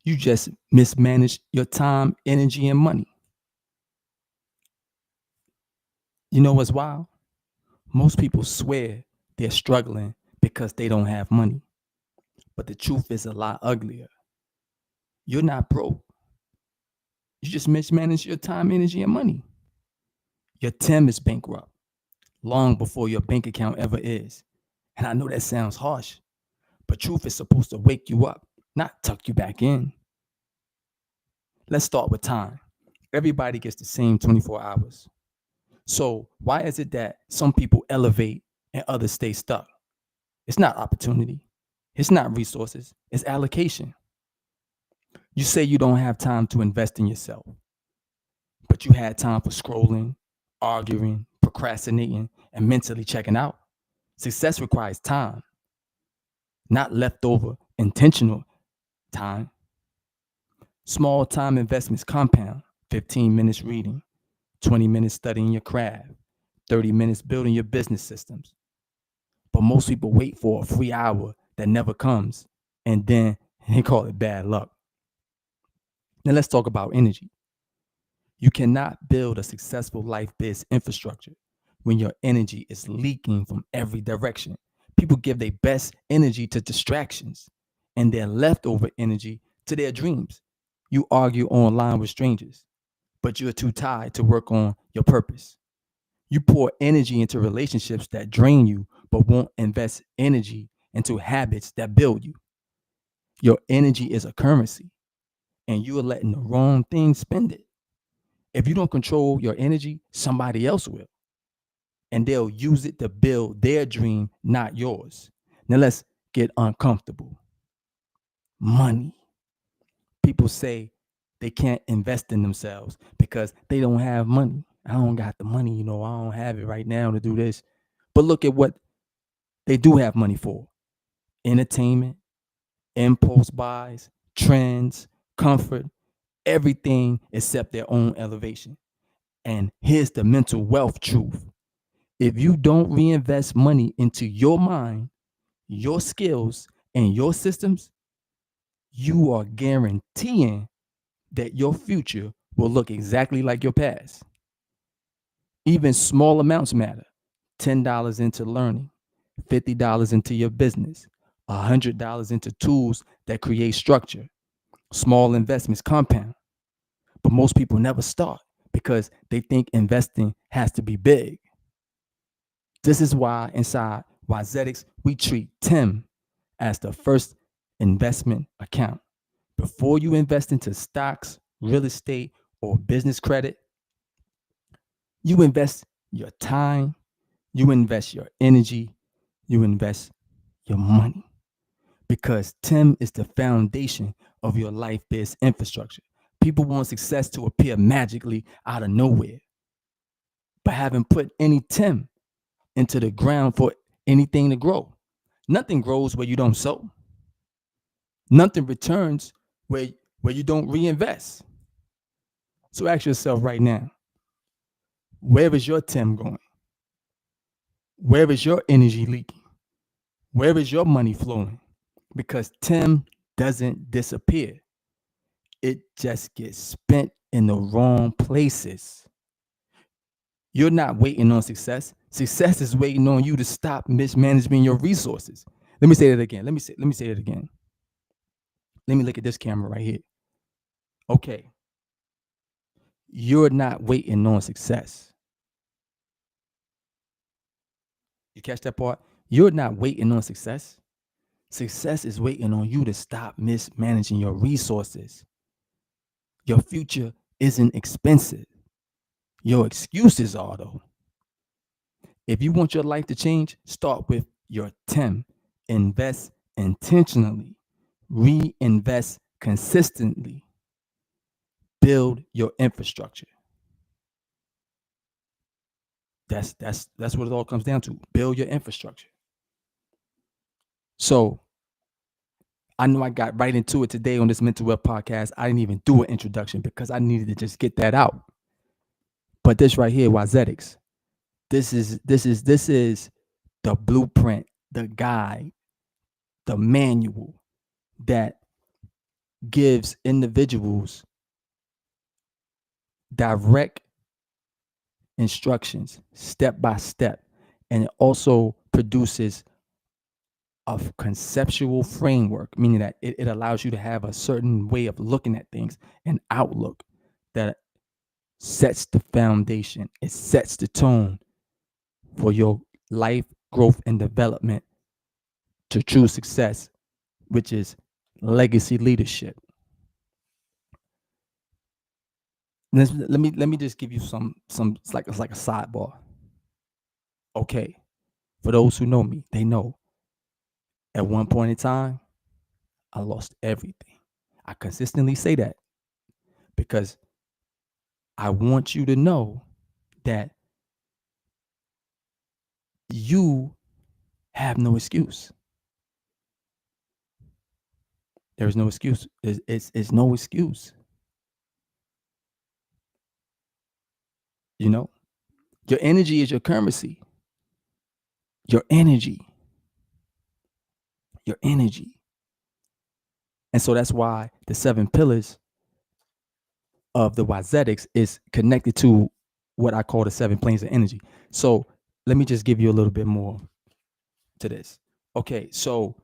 You just mismanage your time, energy, and money. You know what's wild? Most people swear they're struggling because they don't have money. But the truth is a lot uglier. You're not broke. You just mismanage your time, energy, and money. Your TEM is bankrupt long before your bank account ever is. And I know that sounds harsh, but truth is supposed to wake you up, not tuck you back in. Let's start with time. Everybody gets the same 24 hours. So why is it that some people elevate and others stay stuck? It's not opportunity. It's not resources. It's allocation. You say you don't have time to invest in yourself, but you had time for scrolling, arguing, procrastinating, and mentally checking out. Success requires time, not leftover intentional time. Small time investments compound: 15 minutes reading, 20 minutes studying your craft, 30 minutes building your business systems. But most people wait for a free hour that never comes, and then they call it bad luck. Now let's talk about energy. You cannot build a successful life-biz infrastructure when your energy is leaking from every direction. People give their best energy to distractions and their leftover energy to their dreams. You argue online with strangers, but you're too tired to work on your purpose. You pour energy into relationships that drain you, but won't invest energy into habits that build you. Your energy is a currency, and you are letting the wrong thing spend it. If you don't control your energy, somebody else will, and they'll use it to build their dream, not yours. Now let's get uncomfortable. Money. People say they can't invest in themselves because they don't have money. I don't got the money, I don't have it right now to do this. But look at what they do have money for: entertainment, impulse buys, trends, comfort, everything except their own elevation. And here's the mental wealth truth: if you don't reinvest money into your mind, your skills, and your systems, you are guaranteeing that your future will look exactly like your past. Even small amounts matter: $10 into learning, $50 into your business, $100 into tools that create structure. Small investments compound, but most people never start because they think investing has to be big. This is why inside Wizetics, we treat TEM as the first investment account. Before you invest into stocks, real estate, or business credit, you invest your time, you invest your energy, you invest your money. Because TEM is the foundation of your life biz infrastructure. People want success to appear magically out of nowhere, but haven't put any TEM into the ground for anything to grow. Nothing grows where you don't sow. Nothing returns where you don't reinvest. So ask yourself right now, where is your TEM going? Where is your energy leaking? Where is your money flowing? Because TEM doesn't disappear. It just gets spent in the wrong places. You're not waiting on success. Success is waiting on you to stop mismanaging your resources. Let me say that again. Let me say it again. Let me look at this camera right here. Okay. You're not waiting on success. You catch that part? You're not waiting on success. Success is waiting on you to stop mismanaging your resources. Your future isn't expensive. Your excuses are, though. If you want your life to change, start with your TEM. Invest intentionally. Reinvest consistently. Build your infrastructure. That's what it all comes down to. Build your infrastructure. So I know I got right into it today on this Mental Wealth podcast. I didn't even do an introduction because I needed to just get that out. But this right here, Wizetics, this is the blueprint, the guide, the manual that gives individuals direct instructions step by step, and it also produces a conceptual framework, meaning that it allows you to have a certain way of looking at things, an outlook that sets the foundation, it sets the tone for your life growth and development to true success, which is legacy leadership. Let me just give you some it's like a sidebar. Okay, for those who know me, they know at one point in time I lost everything. I consistently say that because I want you to know that you have no excuse. There is no excuse. It's no excuse. You know, your energy is your currency. Your energy, your energy. And so that's why the 7 pillars of the Wizetics is connected to what I call the 7 planes of energy. So let me just give you a little bit more to this. Okay, so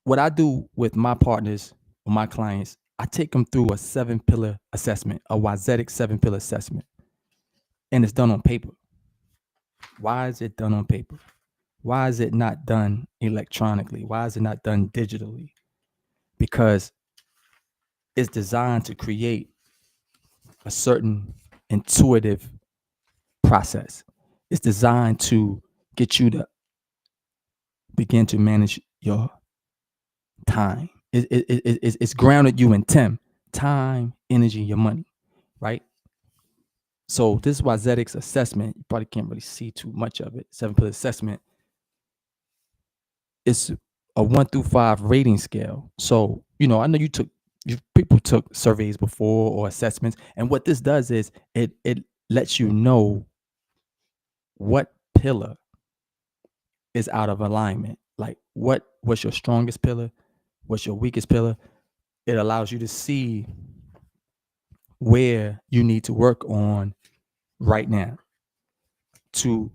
what I do with my partners or my clients, I take them through a 7 pillar assessment, a Wizetic 7 pillar assessment, and it's done on paper. Why is it done on paper? Why is it not done electronically? Why is it not done digitally? Because it's designed to create a certain intuitive process. It's designed to get you to begin to manage your time. It's grounded you in TEM, time, energy, your money, right? So this Wizetics assessment, you probably can't really see too much of it. 7 pillar assessment. It's a 1 through 5 rating scale. So, I know people took surveys before or assessments. And what this does is it lets you know what pillar is out of alignment. Like what's your strongest pillar? What's your weakest pillar? It allows you to see where you need to work on right now to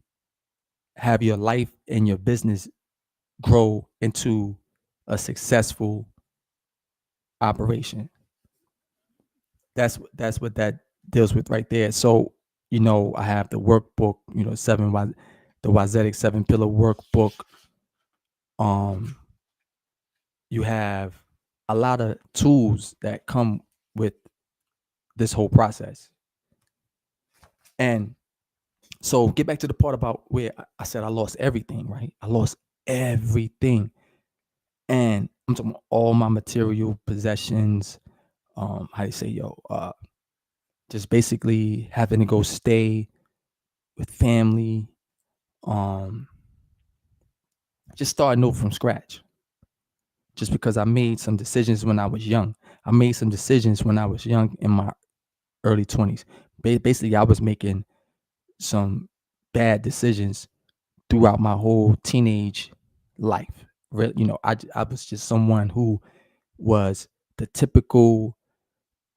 have your life and your business grow into a successful operation. That's what that deals with right there. So, I have the workbook, the Wizetic 7 pillar workbook. You have a lot of tools that come with this whole process. And so get back to the part about where I said I lost everything, right? I lost everything. And I'm talking about all my material possessions. How do you say, just basically having to go stay with family. Just starting over from scratch. Just because I made some decisions when I was young. I made some decisions when I was young in my early 20s. Basically, I was making some bad decisions throughout my whole teenage life. I was just someone who was the typical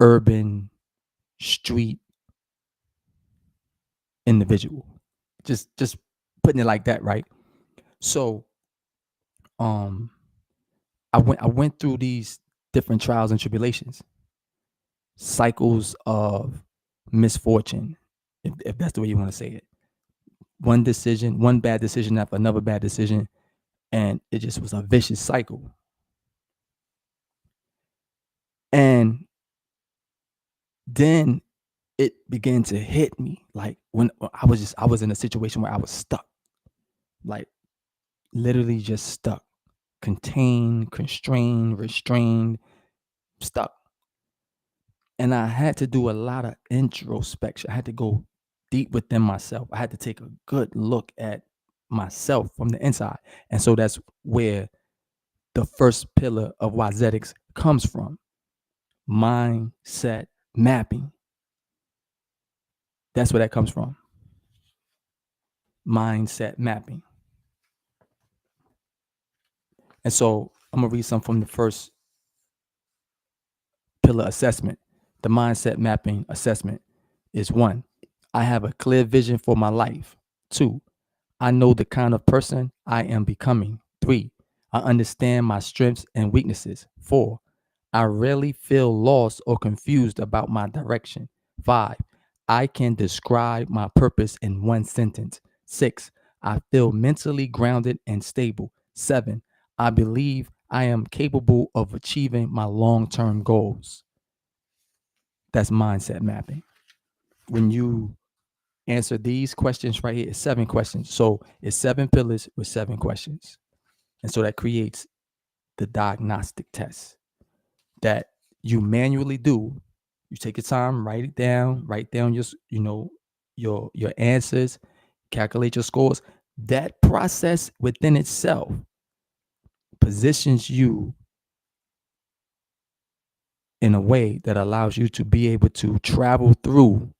urban street individual. Just putting it like that, right? So, um, I went through these different trials and tribulations, cycles of misfortune, if that's the way you want to say it. One bad decision after another bad decision, and it just was a vicious cycle. And then it began to hit me like when I was in a situation where I was stuck, like literally just stuck, contained, constrained, restrained, stuck. And I had to do a lot of introspection. I had to go deep within myself. I had to take a good look at myself from the inside. And so that's where the first pillar of Wizetics comes from: mindset mapping. That's where that comes from. Mindset mapping. And so I'm gonna read some from the first. pillar assessment, the mindset mapping assessment is 1, I have a clear vision for my life. 2, I know the kind of person I am becoming. 3, I understand my strengths and weaknesses. 4, I rarely feel lost or confused about my direction. 5, I can describe my purpose in one sentence. 6, I feel mentally grounded and stable. 7, I believe I am capable of achieving my long-term goals. That's mindset mapping. When you answer these questions right here, it's 7 questions. So it's 7 pillars with 7 questions. And so that creates the diagnostic test that you manually do. You take your time, write down your answers, calculate your scores. That process within itself positions you in a way that allows you to be able to travel through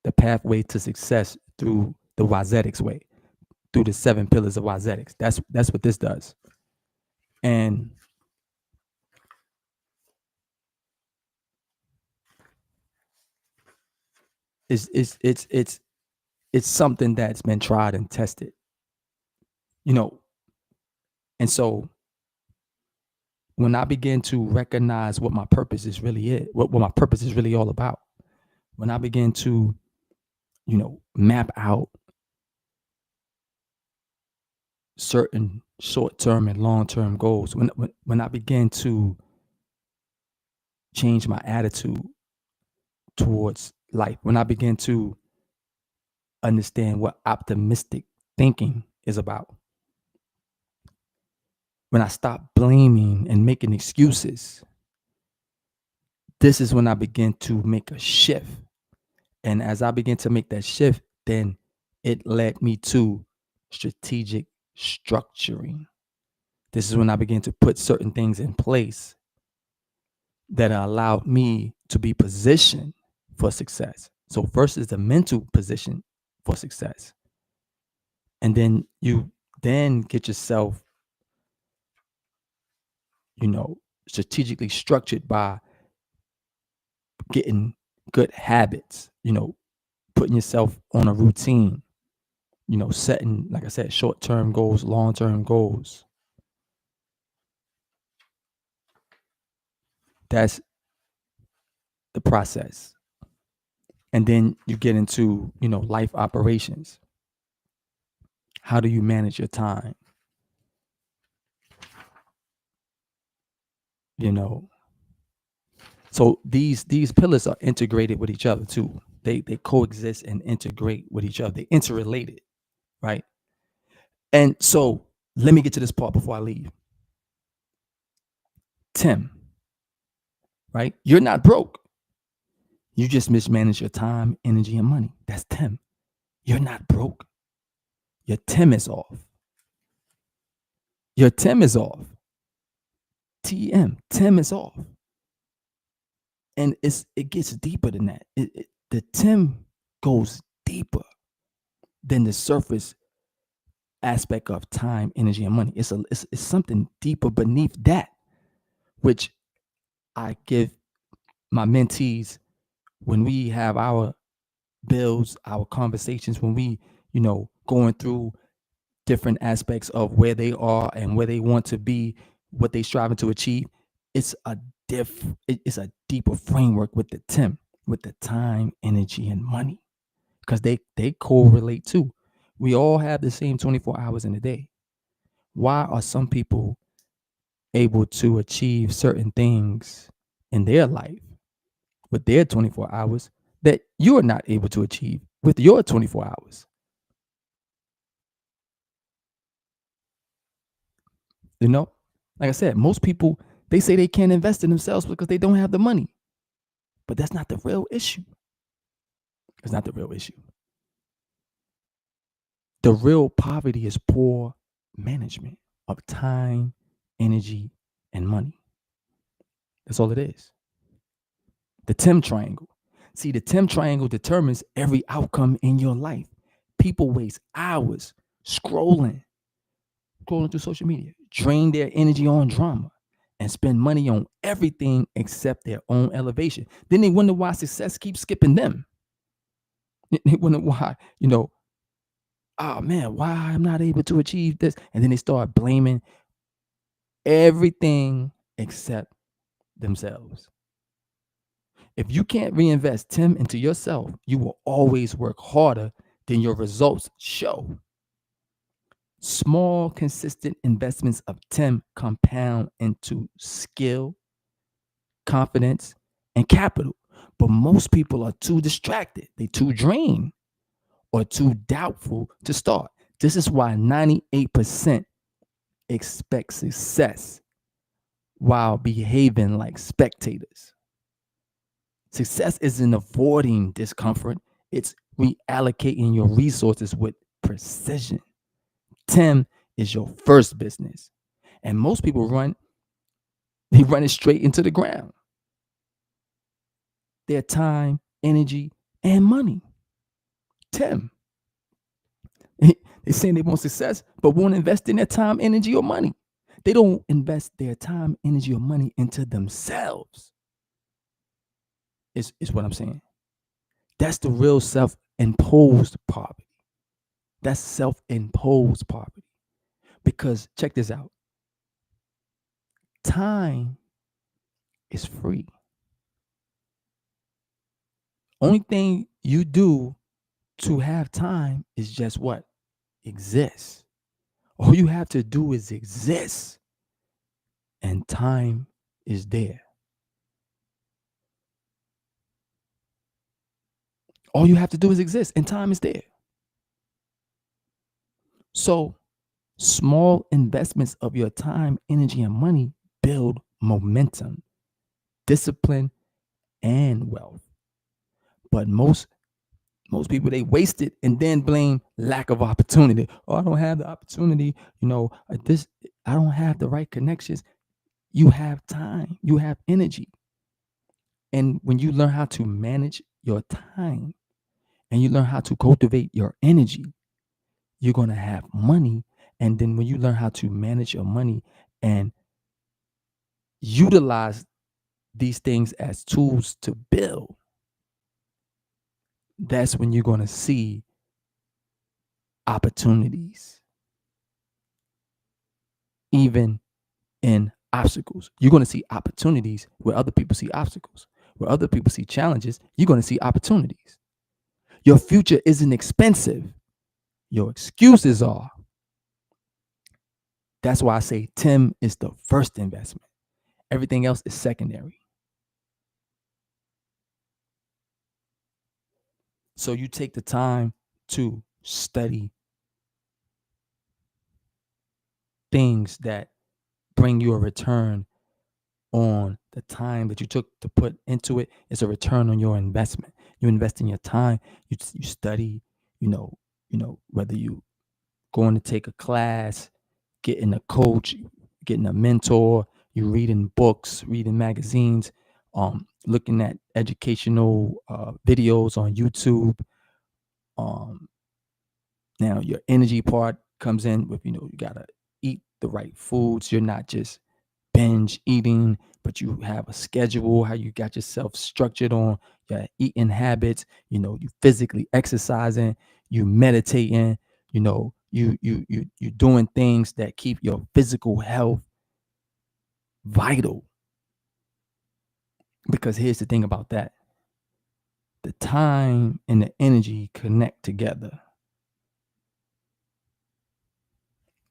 the pathway to success through the Wizetics way, through the 7 pillars of Wizetics. That's what this does. And it's something that's been tried and tested, you know. And so when I begin to recognize what my purpose is really what my purpose is really all about, when I begin to, map out certain short-term and long-term goals, when I begin to change my attitude towards life, when I begin to understand what optimistic thinking is about, when I stop blaming and making excuses, this is when I begin to make a shift. And as I begin to make that shift, then it led me to strategic structuring. This is when I began to put certain things in place that allowed me to be positioned for success. So first is the mental position for success. And then you then get yourself, strategically structured by getting good habits, putting yourself on a routine, setting, like I said, short-term goals, long-term goals. That's the process. And then you get into, life operations. How do you manage your time? So these pillars are integrated with each other too. They coexist and integrate with each other. They interrelated, right? And so let me get to this part before I leave. TEM, right? You're not broke. You just mismanage your time, energy, and money. That's TEM. You're not broke. Your TEM is off. Your TEM is off. TEM, TEM is off. And it gets deeper than that. The TEM goes deeper than the surface aspect of time, energy, and money. It's something deeper beneath that, which I give my mentees when we have our builds, our conversations, when we, going through different aspects of where they are and where they want to be, what they striving to achieve. It's it's a deeper framework with the TEM, with the time, energy, and money, because they correlate too. We all have the same 24 hours in a day. Why are some people able to achieve certain things in their life with their 24 hours that you're not able to achieve with your 24 hours? Like I said, most people, they say they can't invest in themselves because they don't have the money. But that's not the real issue. It's not the real issue. The real poverty is poor management of time, energy, and money. That's all it is. The TEM triangle. See, the TEM triangle determines every outcome in your life. People waste hours scrolling through social media, drain their energy on drama, and spend money on everything except their own elevation. Then they wonder why success keeps skipping them. They wonder why, oh man, why I'm not able to achieve this. And then they start blaming everything except themselves. If you can't reinvest TEM into yourself, you will always work harder than your results show. Small, consistent investments of TEM compound into skill, confidence, and capital. But most people are too distracted, they too drained, or too doubtful to start. This is why 98% expect success while behaving like spectators. Success isn't avoiding discomfort, it's reallocating your resources with precision. TEM is your first business. And most people run it straight into the ground. Their time, energy, and money. TEM. They're saying they want success, but won't invest in their time, energy, or money. They don't invest their time, energy, or money into themselves. Is what I'm saying. That's the real self-imposed poverty. That's self-imposed poverty. Because check this out. Time is free. Only thing you do to have time is just what? Exist. All you have to do is exist. And time is there. All you have to do is exist, and time is there. So, small investments of your time, energy, and money build momentum, discipline, and wealth. But most people, they waste it and then blame lack of opportunity. Oh, I don't have the opportunity. I don't have the right connections. You have time. You have energy. And when you learn how to manage your time and you learn how to cultivate your energy, you're going to have money. And then when you learn how to manage your money and utilize these things as tools to build, that's when you're going to see opportunities, even in obstacles. You're going to see opportunities where other people see obstacles. Where other people see challenges, you're going to see opportunities. Your future isn't expensive. Your excuses are. That's why I say TEM is the first investment. Everything else is secondary. So you take the time to study things that bring you a return on the time that you took to put into it. It's a return on your investment. You invest in your time. You study. Whether you going to take a class, getting a coach, getting a mentor. You reading books, reading magazines, looking at educational videos on YouTube. Now your energy part comes in with, you gotta eat the right foods. You're not just binge eating, but you have a schedule, how you got yourself structured on your eating habits. You physically exercising, you meditating, you doing things that keep your physical health vital. Because here's the thing about that. The time and the energy connect together.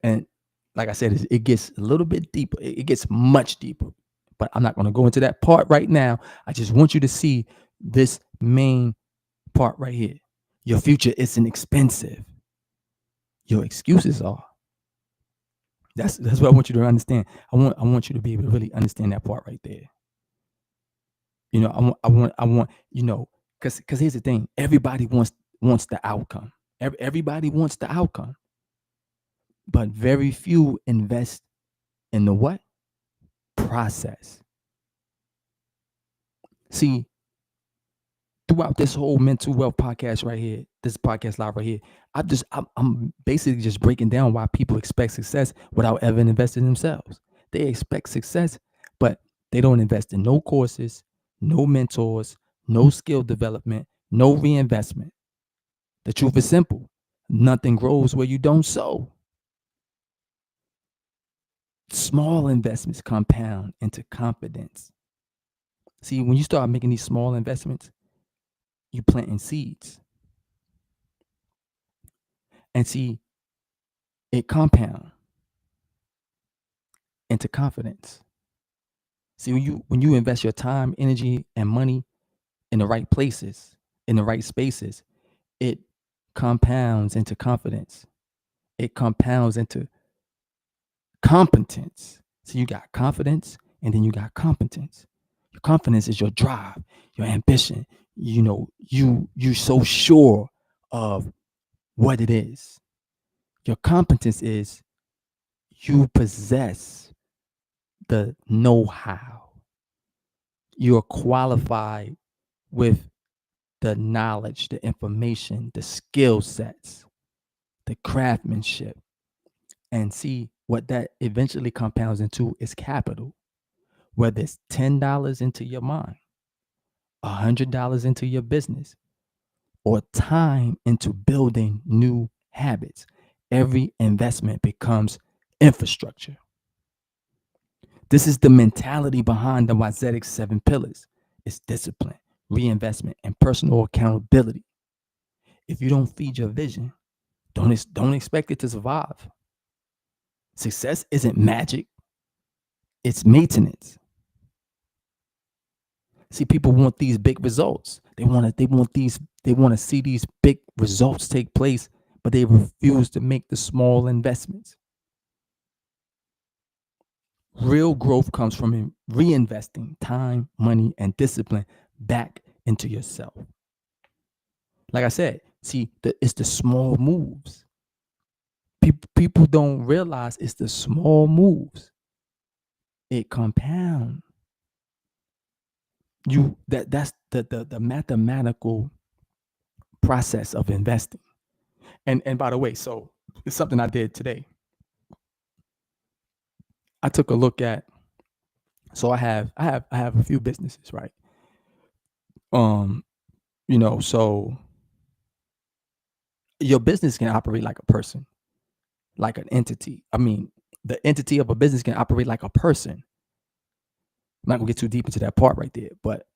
And like I said, it gets a little bit deeper. It gets much deeper. But I'm not going to go into that part right now. I just want you to see this main part right here. Your future isn't expensive. Your excuses are. That's what I want you to understand. I want you to be able to really understand that part right there. I want because here's the thing. Everybody wants the outcome. Everybody wants the outcome. But very few invest in the what? Process. See, throughout this whole mental wealth podcast right here, this podcast live right here, I'm basically just breaking down why people expect success without ever investing in themselves. They expect success, They don't invest in no courses, no mentors, no skill development, no reinvestment. The truth is simple. Nothing grows where you don't sow. Small investments compound into confidence. See, when you start making these small investments, you planting seeds. And see, it compound into confidence. See, when you invest your time, energy, and money in the right places, in the right spaces, it compounds into confidence. It compounds into competence. So you got confidence and then you got competence. Your confidence is your drive, your ambition. You're so sure of what it is. Your competence is you possess the know-how. You're qualified with the knowledge, the information, the skill sets, the craftsmanship. And see what that eventually compounds into is capital. Whether it's $10 into your mind, $100 into your business, or time into building new habits, every investment becomes infrastructure. This is the mentality behind the Wizetics 7 pillars. It's discipline, reinvestment, and personal accountability. If you don't feed your vision, don't expect it to survive. Success isn't magic, it's maintenance. See, people want these big results. They want to see these big results take place, but they refuse to make the small investments. Real growth comes from reinvesting time, money, and discipline back into yourself. Like I said, see, it's the small moves. People don't realize it's the small moves. It compounds. That's the mathematical process of investing. And by the way, so it's something I did today. I took a look at. So I have a few businesses, right? Um, so your business can operate like a person, like an entity. I mean, the entity of a business can operate like a person. I'm not gonna get too deep into that part right there, but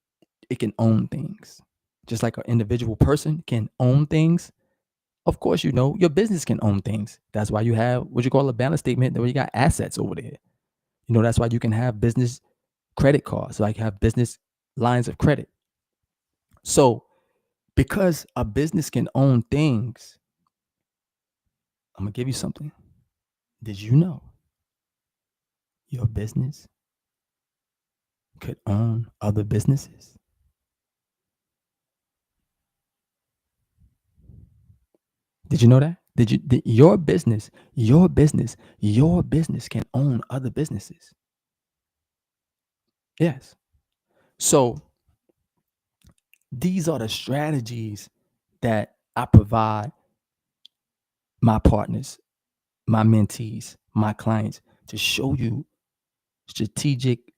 it can own things. Just like an individual person can own things. Of course, your business can own things. That's why you have what you call a balance statement, where you got assets over there. That's why you can have business credit cards, like have business lines of credit. So because a business can own things, I'm gonna give you something. Did you know your business could own other businesses? Did you know that? Your business can own other businesses? Yes. So these are the strategies that I provide my partners, my mentees, my clients, to show you strategic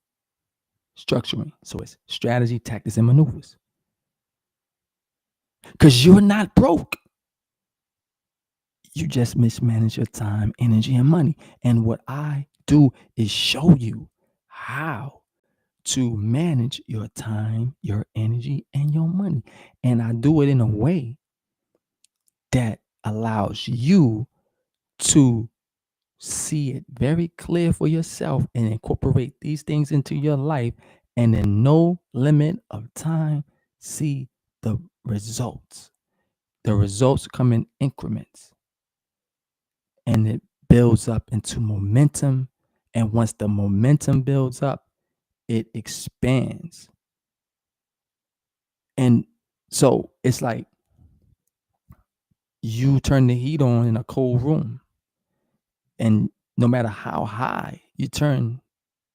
structuring. So it's strategy, tactics, and maneuvers. Because you're not broke. You just mismanage your time, energy, and money. And what I do is show you how to manage your time, your energy, and your money. And I do it in a way that allows you to see it very clear for yourself and incorporate these things into your life, and in no limit of time, see the results. The results come in increments, and it builds up into momentum. And once the momentum builds up, it expands. And so it's like you turn the heat on in a cold room, and no matter how high you turn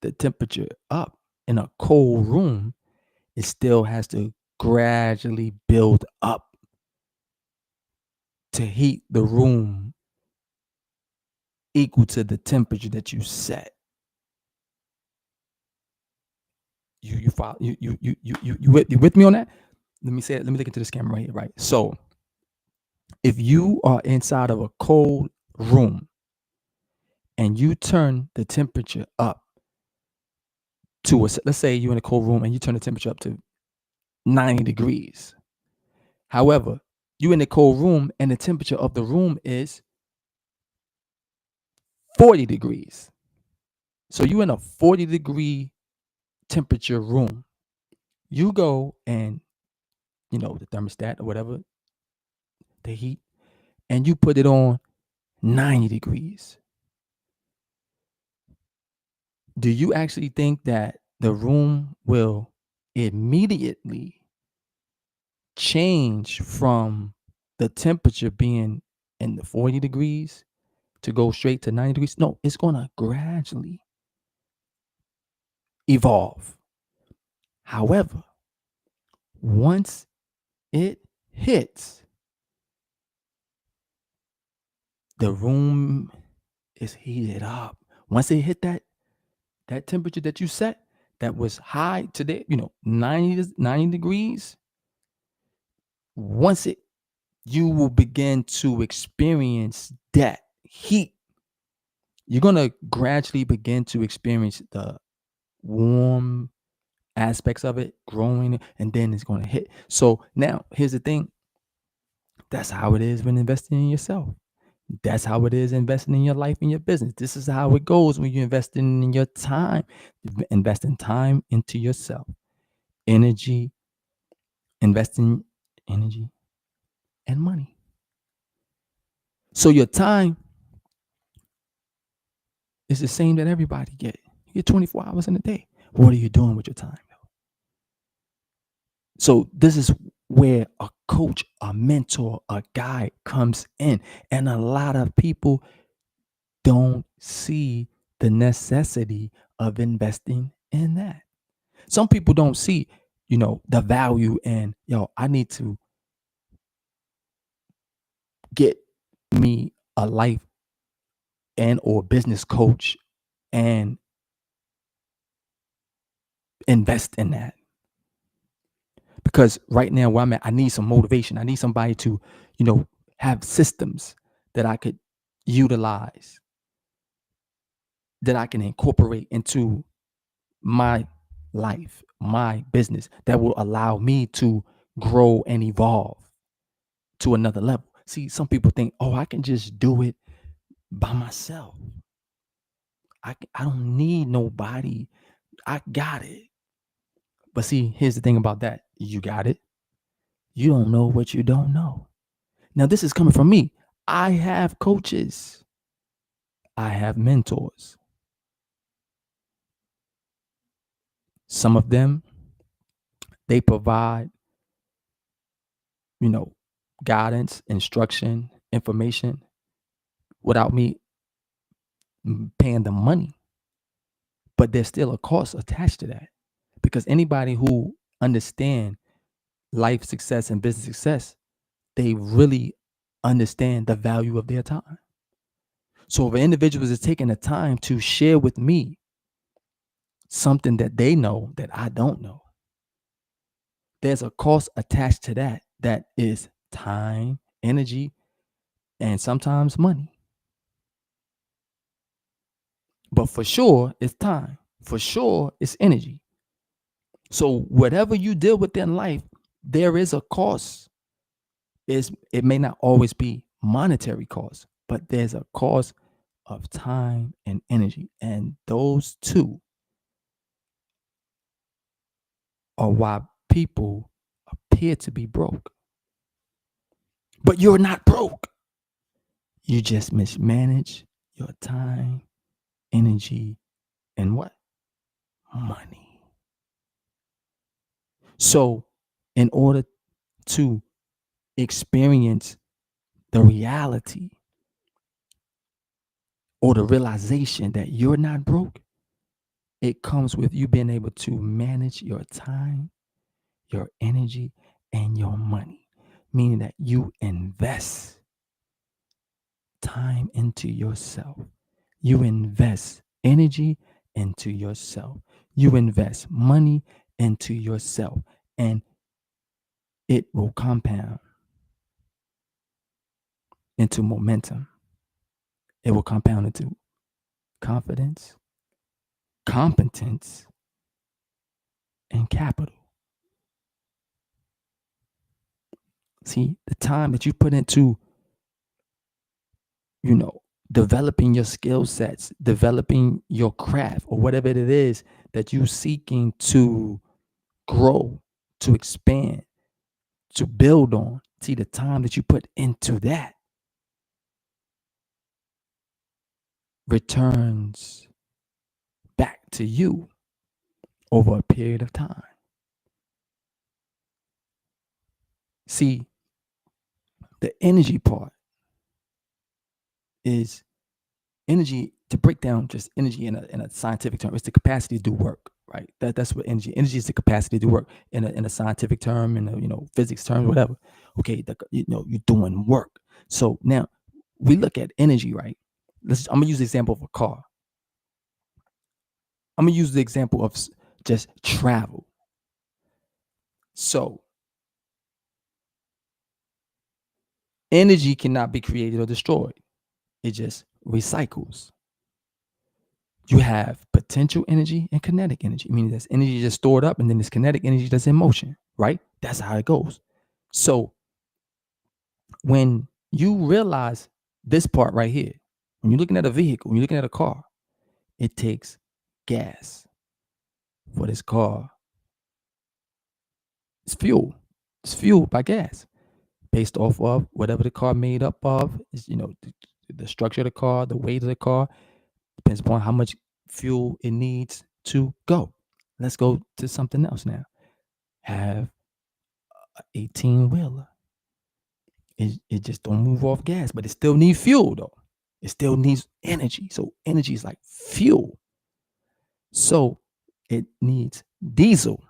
the temperature up in a cold room, it still has to gradually build up to heat the room equal to the temperature that you set. you follow you with me on that? Let me say it. Let me look into this camera right here, right? So if you are inside of a cold room and you turn the temperature up to let's say you're in a cold room and you turn the temperature up to 90 degrees. However, you're in a cold room and the temperature of the room is 40 degrees. So you're in a 40-degree temperature room. You go and, the thermostat or whatever, the heat, and you put it on 90 degrees. Do you actually think that the room will immediately change from the temperature being in the 40 degrees to go straight to 90 degrees? No, it's going to gradually evolve. However, once it hits, the room is heated up. Once it hit that temperature that you set, that was high today, 90 degrees, once you will begin to experience that heat. You're going to gradually begin to experience the warm aspects of it growing, and then it's going to hit. So now here's the thing. That's how it is when investing in yourself. That's how it is investing in your life and your business. This is how it goes when you're investing in your time. Investing time into yourself. Energy, investing energy and money. So your time is the same that everybody get. You get 24 hours in a day. What are you doing with your time? So this is where a coach, a mentor, a guide comes in. And a lot of people don't see the necessity of investing in that. Some people don't see, the value in, I need to get me a life and or business coach and invest in that. Because right now where I'm at, I need some motivation. I need somebody to, have systems that I could utilize, that I can incorporate into my life, my business, that will allow me to grow and evolve to another level. See, some people think, oh, I can just do it by myself. I don't need nobody. I got it. But see, here's the thing about that. You got it. You don't know what you don't know. Now, this is coming from me. I have coaches. I have mentors. Some of them, they provide, guidance, instruction, information without me paying them money. But there's still a cost attached to that. Because anybody who understand life success and business success, they really understand the value of their time. So if an individual is taking the time to share with me something that they know that I don't know, there's a cost attached to that. That is time, energy, and sometimes money. But for sure, it's time. For sure, it's energy. So whatever you deal with in life, there is a cost. It may not always be monetary cost, but there's a cost of time and energy. And those two are why people appear to be broke. But you're not broke. You just mismanage your time, energy, and what? Money. So, in order to experience the reality or the realization that you're not broke, it comes with you being able to manage your time, your energy, and your money, meaning that you invest time into yourself. You invest energy into yourself. You invest money into yourself, and it will compound into momentum. It will compound into confidence, competence, and capital. See, the time that you put into, developing your skill sets, developing your craft, or whatever it is that you're seeking to grow, to expand, to build on. See, the time that you put into that returns back to you over a period of time. See, the energy part is energy. To break down just energy in a scientific term, it's the capacity to do work, right? That's what energy is, the capacity to do work in a scientific term, in a physics term, whatever. Okay, you're doing work. So now we look at energy, right? I'm gonna use the example of a car. I'm gonna use the example of just travel. So energy cannot be created or destroyed. It just recycles. You have potential energy and kinetic energy, meaning there's energy just stored up, and then there's kinetic energy that's in motion, right? That's how it goes. So when you realize this part right here, when you're looking at a vehicle, when you're looking at a car, it takes gas for this car. It's fuel. It's fueled by gas based off of whatever the car made up of. Is the structure of the car, the weight of the car, depends upon how much fuel it needs to go. Let's go to something else now. Have an 18-wheeler. It just don't move off gas, but it still needs fuel though. It still needs energy. So energy is like fuel. So it needs diesel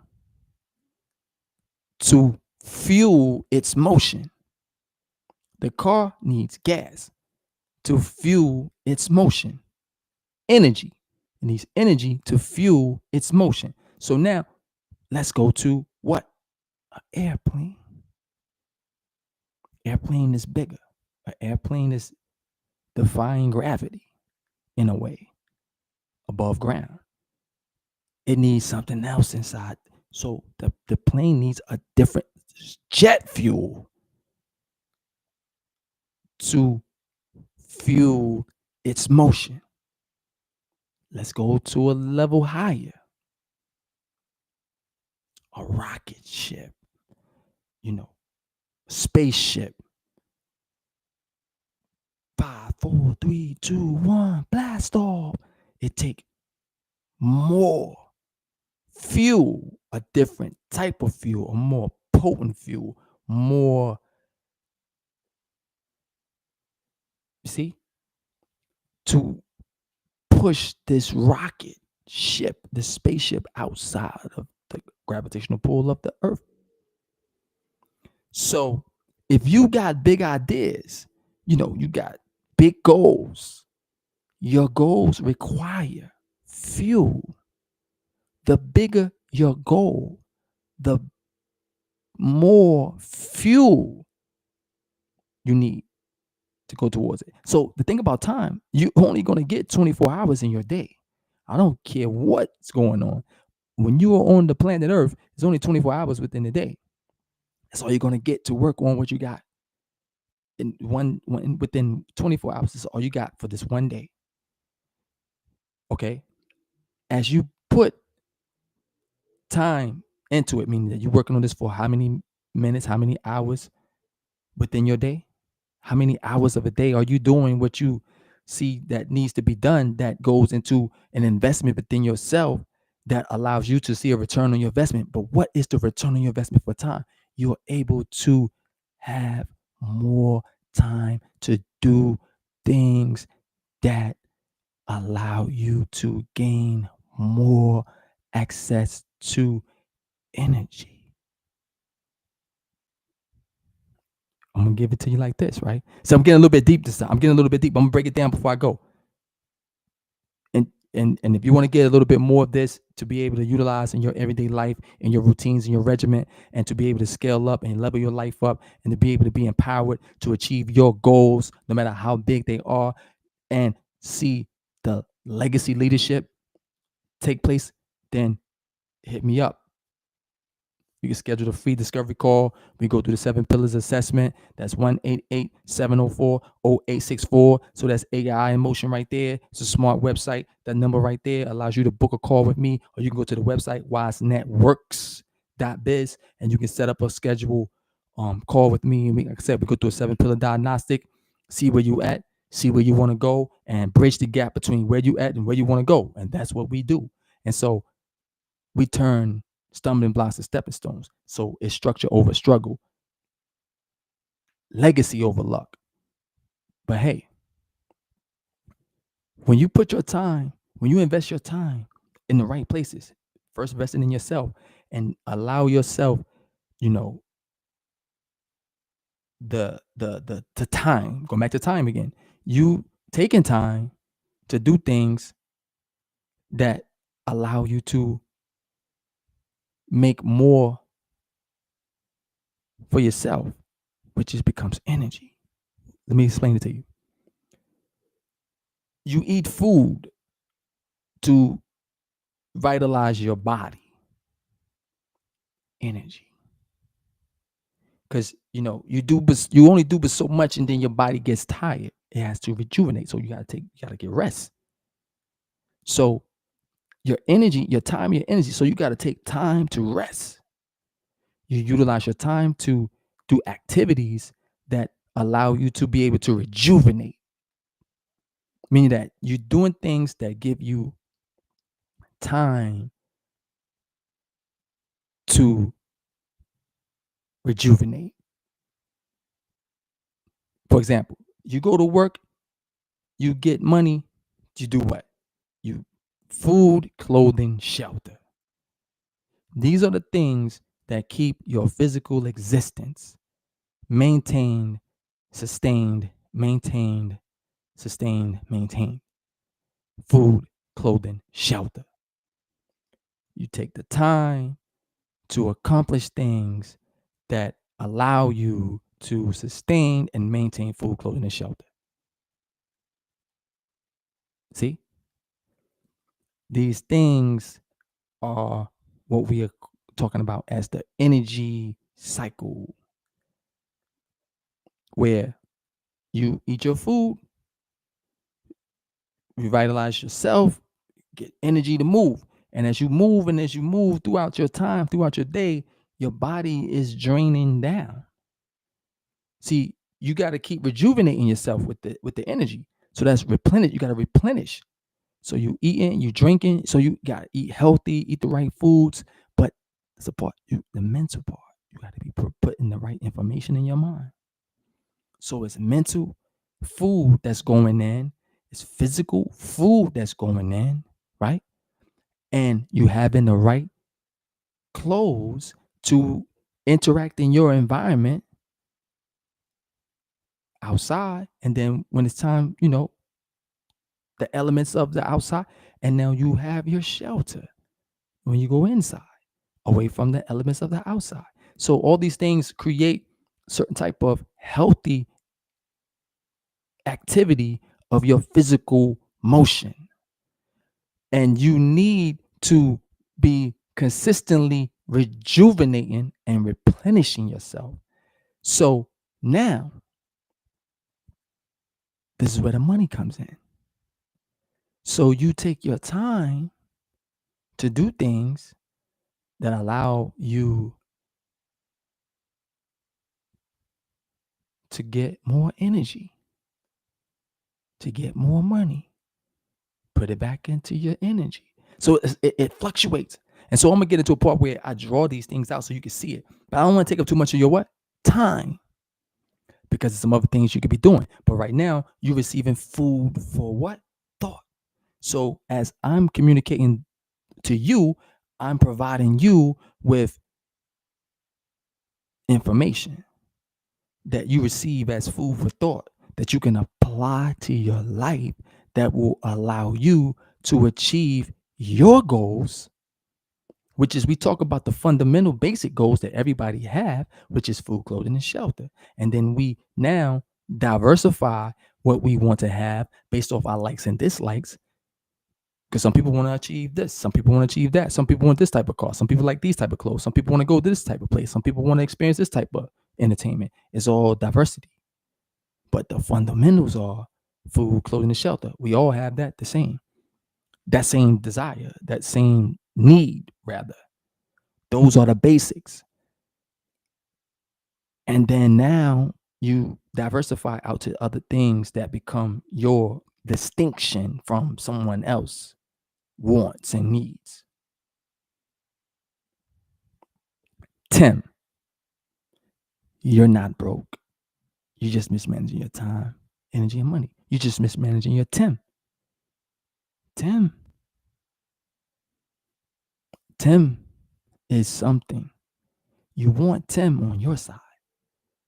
to fuel its motion. The car needs gas to fuel its motion. Energy. It needs energy to fuel its motion. So now let's go to what? An airplane. Airplane is bigger. An airplane is defying gravity in a way above ground. It needs something else inside. So the plane needs a different jet fuel to fuel its motion. Let's go to a level higher. A rocket ship, spaceship. 5, 4, 3, 2, 1, blast off. It take more fuel, a different type of fuel, a more potent fuel, more, see, to push this rocket ship, this spaceship outside of the gravitational pull of the Earth. So if you got big ideas, you got big goals, your goals require fuel. The bigger your goal, the more fuel you need to go towards it. So the thing about time, you're only going to get 24 hours in your day. I don't care what's going on. When you are on the planet Earth, it's only 24 hours within the day. That's all you're going to get to work on what you got. Within 24 hours, is all you got for this one day. Okay? As you put time into it, meaning that you're working on this for how many minutes, how many hours within your day? How many hours of a day are you doing what you see that needs to be done, that goes into an investment within yourself that allows you to see a return on your investment? But what is the return on your investment for time? You're able to have more time to do things that allow you to gain more access to energy. I'm gonna give it to you like this, right? So I'm getting a little bit deep this time. I'm getting a little bit deep. I'm gonna break it down before I go. And and if you want to get a little bit more of this to be able to utilize in your everyday life, in your routines, in your regimen, and to be able to scale up and level your life up, and to be able to be empowered to achieve your goals, no matter how big they are, and see the legacy leadership take place, then hit me up. You can schedule a free discovery call. We go through the 7 pillars assessment. That's 1-888-704-0864. So that's AI in motion right there. It's a smart website. That number right there allows you to book a call with me, or you can go to the website wizenetworks.biz, and you can set up a schedule call with me. And like I said, we go through a 7 pillar diagnostic, see where you at, see where you want to go, and bridge the gap between where you at and where you want to go. And that's what we do. And so we turn stumbling blocks to stepping stones. So it's structure over struggle, legacy over luck. But hey, when you put your time, when you invest your time in the right places, first investing in yourself, and allow yourself, you know, the time, go back to time again. You taking time to do things that allow you to make more for yourself, which just becomes energy. Let me explain it to you. You eat food to vitalize your body, energy. Because you only do but so much, and then your body gets tired. It has to rejuvenate. So you gotta get rest. So your energy, your time, your energy. So you gotta take time to rest. You utilize your time to do activities that allow you to be able to rejuvenate. Meaning that you're doing things that give you time to rejuvenate. For example, you go to work, you get money, you do what? You food, clothing, shelter. These are the things that keep your physical existence maintained, sustained, maintained, sustained, maintained. Food, clothing, shelter. You take the time to accomplish things that allow you to sustain and maintain food, clothing, and shelter. See? These things are what we are talking about as the energy cycle, where you eat your food, revitalize yourself, get energy to move. And as you move throughout your time, throughout your day, your body is draining down. See, you got to keep rejuvenating yourself with the energy. So that's replenish. You got to replenish. So you eating, you drinking. So you got to eat healthy, eat the right foods. But it's the part, the mental part. You got to be putting the right information in your mind. So it's mental food that's going in. It's physical food that's going in, right? And you having the right clothes to interact in your environment outside. And then when it's time, the elements of the outside, and now you have your shelter when you go inside, away from the elements of the outside. So all these things create certain type of healthy activity of your physical motion. And you need to be consistently rejuvenating and replenishing yourself. So now, this is where the money comes in. So you take your time to do things that allow you to get more energy, to get more money, put it back into your energy. So it fluctuates. And so I'm gonna get into a part where I draw these things out so you can see it. But I don't want to take up too much of your what? Time. Because there's some other things you could be doing. But right now, you're receiving food for what? Thought. So as I'm communicating to you, I'm providing you with information that you receive as food for thought that you can apply to your life, that will allow you to achieve your goals, which is we talk about the fundamental basic goals that everybody have, which is food, clothing, and shelter. And then we now diversify what we want to have based off our likes and dislikes. Because some people want to achieve this, some people want to achieve that, some people want this type of car, some people like these type of clothes, some people want to go to this type of place, some people want to experience this type of entertainment. It's all diversity. But the fundamentals are food, clothing, and shelter. We all have that same desire, that same need, rather. Those are the basics. And then now you diversify out to other things that become your distinction from someone else wants and needs. TEM, you're not broke. You're just mismanaging your time, energy, and money. You're just mismanaging your TEM. TEM is something. You want TEM on your side.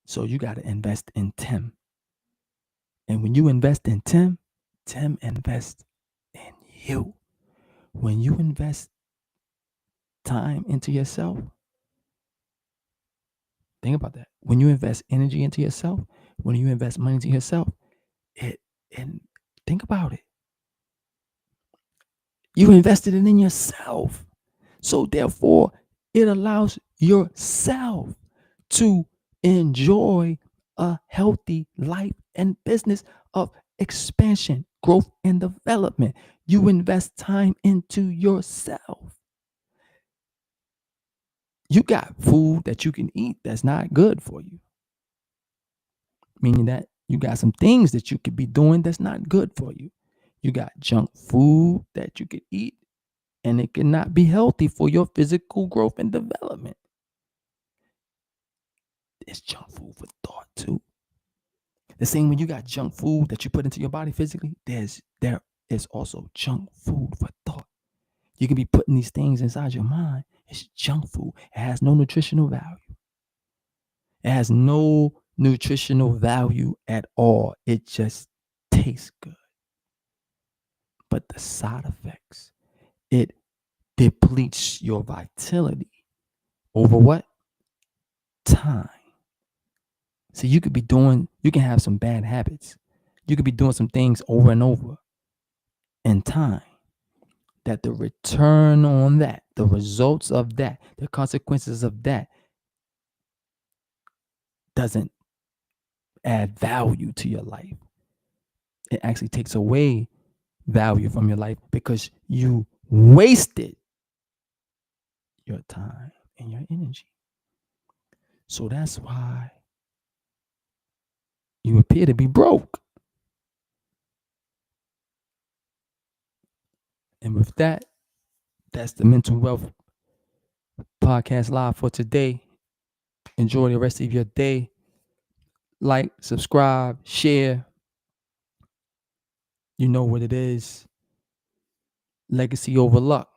So you got to invest in TEM. And when you invest in TEM invests in you. When you invest time into yourself, think about that. When you invest energy into yourself, when you invest money into yourself, and think about it. You invested it in yourself. So therefore, it allows yourself to enjoy a healthy life and business of expansion, growth, and development. You invest time into yourself. You got food that you can eat that's not good for you. Meaning that you got some things that you could be doing that's not good for you. You got junk food that you could eat and it cannot be healthy for your physical growth and development. It's junk food for thought too. The same when you got junk food that you put into your body physically, there is also junk food for thought. You can be putting these things inside your mind. It's junk food. It has no nutritional value. It has no nutritional value at all. It just tastes good. But the side effects, it depletes your vitality over what? Time. See, you can have some bad habits. You could be doing some things over and over in time that the return on that, the results of that, the consequences of that doesn't add value to your life. It actually takes away value from your life because you wasted your time and your energy. So that's why you appear to be broke. And with that, that's the Mental Wealth Podcast Live for today. Enjoy the rest of your day. Like, subscribe, share. You know what it is. Legacy over luck.